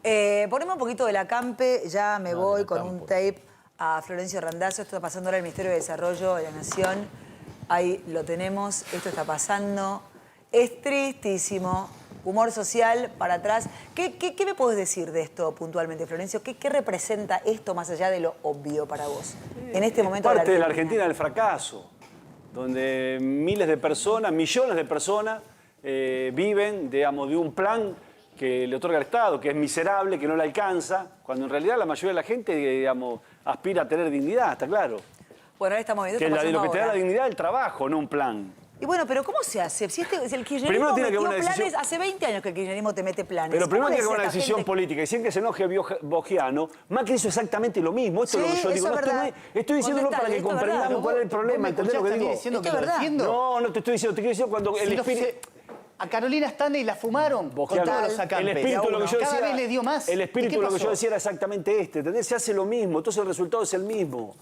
Ponemos un poquito de la Campe, ya me voy con un tape a Florencio Randazzo. Esto está pasando ahora en el Ministerio de Desarrollo de la Nación. Ahí lo tenemos, esto está pasando. Es tristísimo. Humor social para atrás. ¿Qué me podés decir de esto puntualmente, Florencio? ¿Qué representa esto más allá de lo obvio para vos? En este momento parte de la Argentina del fracaso, donde miles de personas, millones de personas viven, digamos, de un plan que le otorga el Estado, que es miserable, que no le alcanza, cuando en realidad la mayoría de la gente, digamos, aspira a tener dignidad, está claro. Bueno, ahora estamos viendo que lo que te da la dignidad es el trabajo, no un plan. Y bueno, pero ¿cómo se hace? Si el kirchnerismo primero tiene que haber una planes, decisión. hace 20 años que el kirchnerismo te mete planes. Pero primero tiene que haber una decisión gente política. Y sin que se enoje Bogiano, Macri hizo exactamente lo mismo. Esto sí, es lo que yo digo. No, estoy diciéndolo para que comprendamos cuál es el problema. ¿Entendés lo que digo? Diciendo que lo defiendo? No, no te estoy diciendo. Te quiero decir cuando el espíritu... A Carolina Stanley la fumaron Bogiano, con todos los acampes. el espíritu, lo que yo decía, cada vez le dio más. El espíritu de lo que yo decía era exactamente este. ¿Entendés? Se hace lo mismo. Entonces el resultado es el mismo.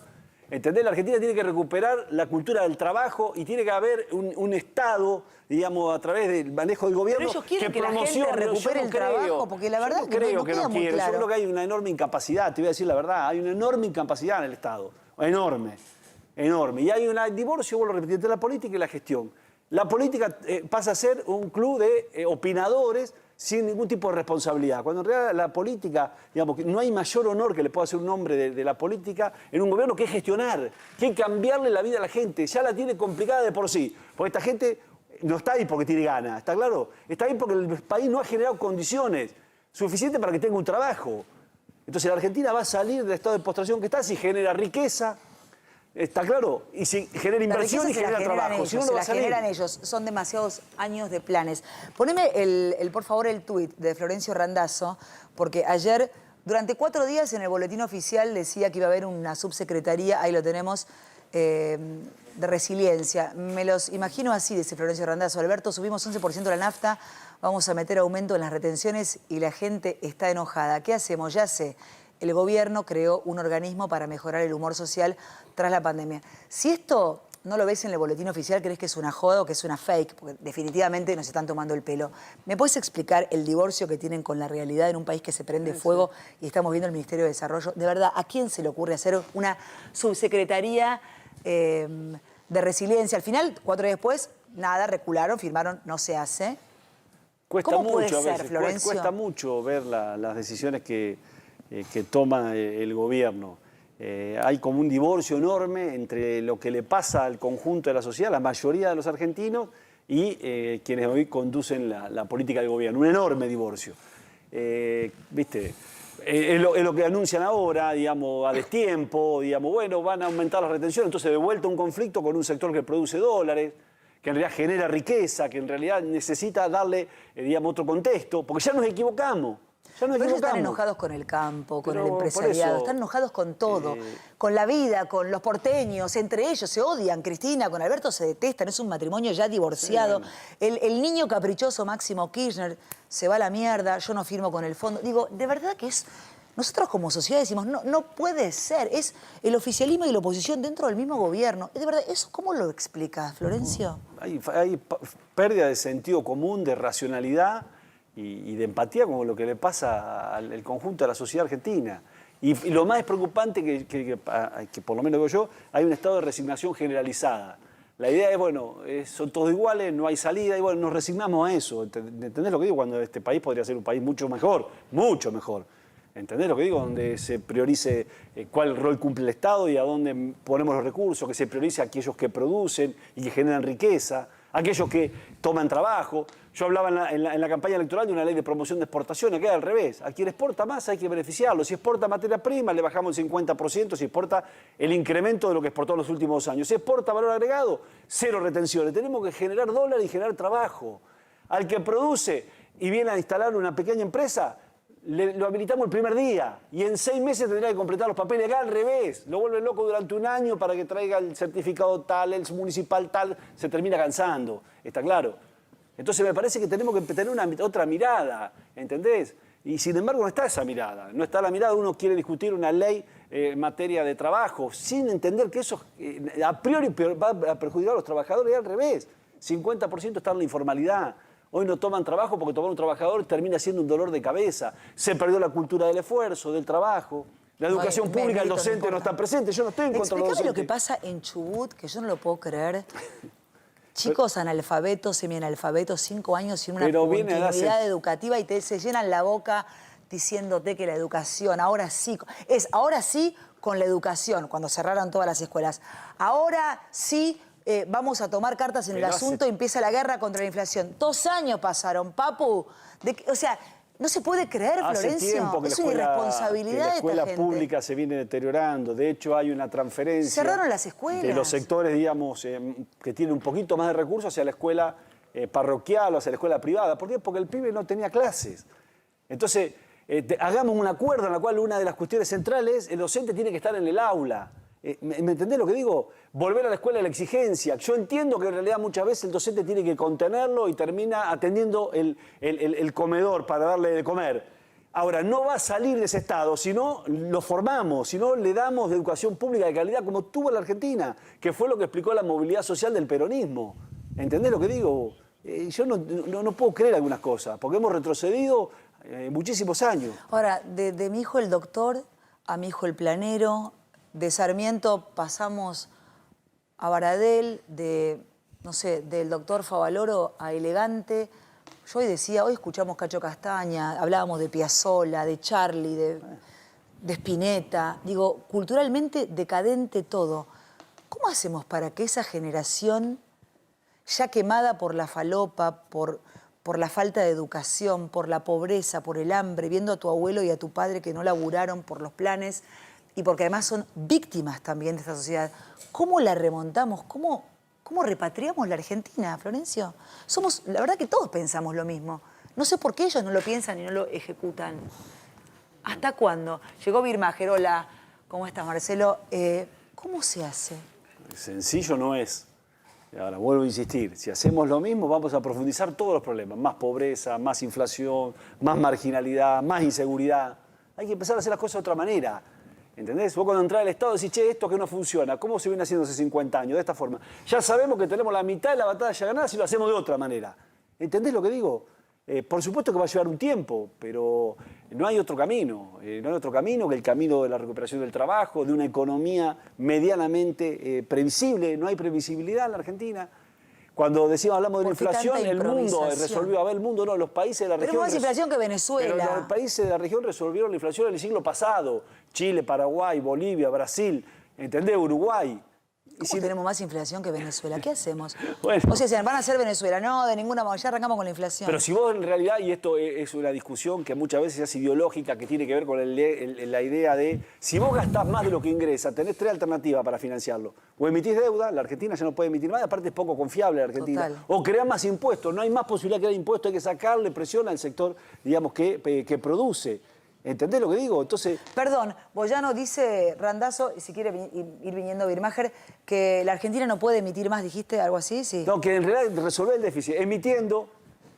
¿Entendés? La Argentina tiene que recuperar la cultura del trabajo y tiene que haber un Estado, digamos, a través del manejo del gobierno, pero ellos quieren que promocione. La gente recupere el trabajo, porque la verdad yo no creo que no quieren. Claro. Yo creo que hay una enorme incapacidad, te voy a decir la verdad, hay una enorme incapacidad en el Estado, enorme, enorme. Y hay un divorcio, vuelvo a repetir, entre la política y la gestión. La política pasa a ser un club de opinadores sin ningún tipo de responsabilidad. Cuando en realidad la política, digamos, que no hay mayor honor que le pueda hacer un hombre de la política en un gobierno que es gestionar, que cambiarle la vida a la gente. Ya la tiene complicada de por sí. Porque esta gente no está ahí porque tiene ganas, ¿está claro? Está ahí porque el país no ha generado condiciones suficientes para que tenga un trabajo. Entonces la Argentina va a salir del estado de postración que está si genera riqueza. ¿Está claro? Y si genera inversión y genera trabajo. Ellos, si no, se no va la a salir. generan ellos. Son demasiados años de planes. Poneme, por favor, el tuit de Florencio Randazzo, porque ayer, durante 4 días, en el boletín oficial decía que iba a haber una subsecretaría, ahí lo tenemos, de resiliencia. Me los imagino así, dice Florencio Randazzo. Alberto, subimos 11% la nafta, vamos a meter aumento en las retenciones y la gente está enojada. ¿Qué hacemos? Ya sé. El gobierno creó un organismo para mejorar el humor social tras la pandemia. Si esto no lo ves en el boletín oficial, ¿crees que es una joda o que es una fake? Porque definitivamente nos están tomando el pelo. ¿Me puedes explicar el divorcio que tienen con la realidad en un país que se prende fuego y estamos viendo el Ministerio de Desarrollo? De verdad, ¿a quién se le ocurre hacer una subsecretaría de resiliencia? Al final, 4 días después, nada, recularon, firmaron, no se hace. Cuesta ¿Cómo mucho puede a ser, veces, Florencio? cuesta mucho ver las decisiones que toma el gobierno. Hay como un divorcio enorme entre lo que le pasa al conjunto de la sociedad, la mayoría de los argentinos, y quienes hoy conducen la política del gobierno. Un enorme divorcio. ¿Viste? Es lo que anuncian ahora, digamos, a destiempo, digamos, bueno, van a aumentar las retenciones, entonces de vuelta un conflicto con un sector que produce dólares, que en realidad genera riqueza, que en realidad necesita darle, digamos, otro contexto, porque ya nos equivocamos. Pero ellos están enojados con el campo, con el empresariado, están enojados con todo, con la vida, con los porteños, entre ellos se odian. Cristina con Alberto se detestan, es un matrimonio ya divorciado. Sí. El niño caprichoso Máximo Kirchner se va a la mierda, yo no firmo con el fondo. Digo, de verdad que es... Nosotros como sociedad decimos, no puede ser, es el oficialismo y la oposición dentro del mismo gobierno. De verdad, ¿eso cómo lo explicas, Florencio? Hay pérdida de sentido común, de racionalidad y de empatía con lo que le pasa al conjunto de la sociedad argentina. Y lo más preocupante que por lo menos veo yo, hay un estado de resignación generalizada. La idea es, bueno, son todos iguales, no hay salida, y bueno, nos resignamos a eso. ¿Entendés lo que digo? Cuando este país podría ser un país mucho mejor, mucho mejor. ¿Entendés lo que digo? Donde se priorice cuál rol cumple el Estado y a dónde ponemos los recursos, que se priorice a aquellos que producen y que generan riqueza, aquellos que toman trabajo. Yo hablaba en la campaña electoral de una ley de promoción de exportaciones, que era al revés. A quien exporta más hay que beneficiarlo. Si exporta materia prima, le bajamos el 50%. Si exporta el incremento de lo que exportó en los últimos 2 años. Si exporta valor agregado, 0 retenciones. Tenemos que generar dólares y generar trabajo. Al que produce y viene a instalar una pequeña empresa, lo habilitamos el primer día y en 6 meses tendrá que completar los papeles. Acá al revés, lo vuelven loco durante 1 año para que traiga el certificado tal, el municipal tal, se termina cansando, ¿está claro? Entonces me parece que tenemos que tener otra mirada, ¿entendés? Y sin embargo no está esa mirada, no está la mirada, uno quiere discutir una ley en materia de trabajo sin entender que eso a priori va a perjudicar a los trabajadores y al revés, 50% está en la informalidad. Hoy no toman trabajo porque tomar un trabajador termina siendo un dolor de cabeza. Se perdió la cultura del esfuerzo, del trabajo. La educación pública, el docente no está presente. Yo no estoy en contra de los docentes. Explícame lo que pasa en Chubut, que yo no lo puedo creer. Chicos analfabetos, semianalfabetos, 5 años sin una continuidad educativa y se llenan la boca diciéndote que la educación, ahora sí con la educación, cuando cerraron todas las escuelas. Ahora sí vamos a tomar cartas en el asunto y empieza la guerra contra la inflación. 2 años pasaron, papu. O sea, no se puede creer, Florencio. Hace tiempo que es una irresponsabilidad de esta gente. La escuela pública se viene deteriorando. De hecho, hay una transferencia. Cerraron las escuelas. De los sectores, digamos, que tienen un poquito más de recursos hacia la escuela parroquial o hacia la escuela privada. ¿Por qué? Porque el pibe no tenía clases. Entonces, hagamos un acuerdo en el cual una de las cuestiones centrales, el docente tiene que estar en el aula. ¿Me entendés lo que digo? Volver a la escuela a la exigencia. Yo entiendo que en realidad muchas veces el docente tiene que contenerlo y termina atendiendo el comedor para darle de comer. Ahora, no va a salir de ese estado si no lo formamos, si no le damos educación pública de calidad como tuvo la Argentina, que fue lo que explicó la movilidad social del peronismo. ¿Entendés lo que digo? Yo no puedo creer algunas cosas, porque hemos retrocedido muchísimos años. Ahora, de mi hijo el doctor a mi hijo el planero, de Sarmiento pasamos a Baradel, no sé, del doctor Favaloro a Elegante. Yo hoy escuchamos Cacho Castaña, hablábamos de Piazzolla, de Charlie, de Spinetta. Digo, culturalmente decadente todo. ¿Cómo hacemos para que esa generación, ya quemada por la falopa, por la falta de educación, por la pobreza, por el hambre, viendo a tu abuelo y a tu padre que no laburaron por los planes, y porque además son víctimas también de esta sociedad, ¿cómo la remontamos? ¿Cómo repatriamos la Argentina, Florencio? La verdad que todos pensamos lo mismo. No sé por qué ellos no lo piensan y no lo ejecutan. ¿Hasta cuándo? Llegó Birmacher, hola, ¿cómo estás, Marcelo? ¿Cómo se hace? Sencillo no es. Ahora, vuelvo a insistir, si hacemos lo mismo vamos a profundizar todos los problemas. Más pobreza, más inflación, más marginalidad, más inseguridad. Hay que empezar a hacer las cosas de otra manera. ¿Entendés? Vos cuando entrás al Estado decís, che, esto que no funciona, ¿cómo se viene haciendo hace 50 años? De esta forma. Ya sabemos que tenemos la mitad de la batalla ganada si lo hacemos de otra manera. ¿Entendés lo que digo? Por supuesto que va a llevar un tiempo, pero no hay otro camino. No hay otro camino que el camino de la recuperación del trabajo, de una economía medianamente previsible. No hay previsibilidad en la Argentina. Cuando hablamos de la inflación, el mundo resolvió. A ver, el mundo no, los países de la región... Pero más inflación que Venezuela. Pero los países de la región resolvieron la inflación en el siglo pasado. Chile, Paraguay, Bolivia, Brasil, ¿entendés? Uruguay. ¿Cómo tenemos más inflación que Venezuela? ¿Qué hacemos? Bueno. O sea, van a ser Venezuela. No, de ninguna manera, ya arrancamos con la inflación. Pero si vos en realidad, y esto es una discusión que muchas veces es ideológica, que tiene que ver con la idea de, si vos gastás más de lo que ingresas, tenés 3 alternativas para financiarlo. O emitís deuda, la Argentina ya no puede emitir más, aparte es poco confiable la Argentina. Total. O creás más impuestos, no hay más posibilidad de crear impuestos, hay que sacarle presión al sector, digamos, que produce. ¿Entendés lo que digo? Entonces... Perdón, Boyano dice, Randazzo, y si quiere ir viniendo Birmacher, que la Argentina no puede emitir más, ¿dijiste algo así? Sí. No, que en realidad resolver el déficit, emitiendo...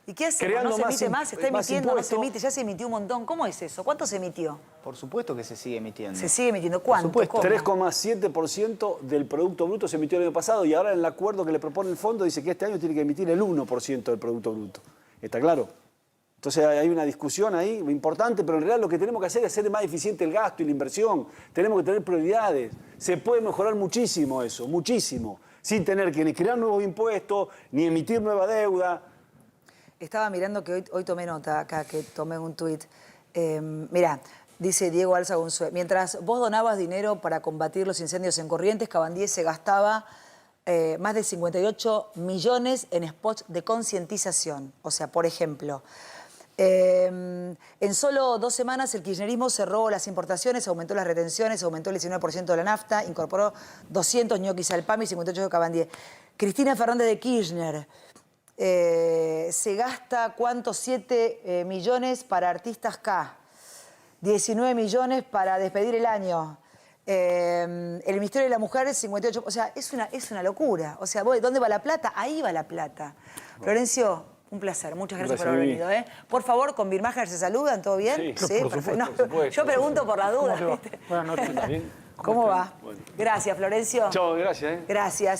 ¿Y qué hacemos? ¿No se emite más? ¿Se está emitiendo? ¿No se emite? Ya se emitió un montón. ¿Cómo es eso? ¿Cuánto se emitió? Por supuesto que se sigue emitiendo. ¿Se sigue emitiendo? ¿Cuánto? 3,7% del Producto Bruto se emitió el año pasado y ahora en el acuerdo que le propone el fondo dice que este año tiene que emitir el 1% del Producto Bruto. ¿Está claro? Entonces hay una discusión ahí importante, pero en realidad lo que tenemos que hacer es hacer más eficiente el gasto y la inversión. Tenemos que tener prioridades. Se puede mejorar muchísimo eso, muchísimo. Sin tener que ni crear nuevos impuestos, ni emitir nueva deuda. Estaba mirando que hoy tomé nota acá, que tomé un tuit. Mirá, dice Diego Alza Gonzue, mientras vos donabas dinero para combatir los incendios en Corrientes, Cabandier se gastaba más de 58 millones en spots de concientización. O sea, por ejemplo... en solo 2 semanas el kirchnerismo cerró las importaciones, aumentó las retenciones, aumentó el 19% de la nafta, incorporó 200 ñoquis al PAMI y 58 de Cabandier. Cristina Fernández de Kirchner se gasta, ¿cuánto? 7 millones para artistas K, 19 millones para despedir el año. El Ministerio de la Mujer, 58... O sea, es una locura. O sea, ¿dónde va la plata? Ahí va la plata. Florencio... Un placer, muchas gracias por haber venido. Por favor, con Birmacher se saludan, ¿todo bien? Sí, por perfecto. supuesto. Yo pregunto por la duda. Buenas noches. ¿Cómo va? Gracias, Florencio. Chao, gracias. Gracias.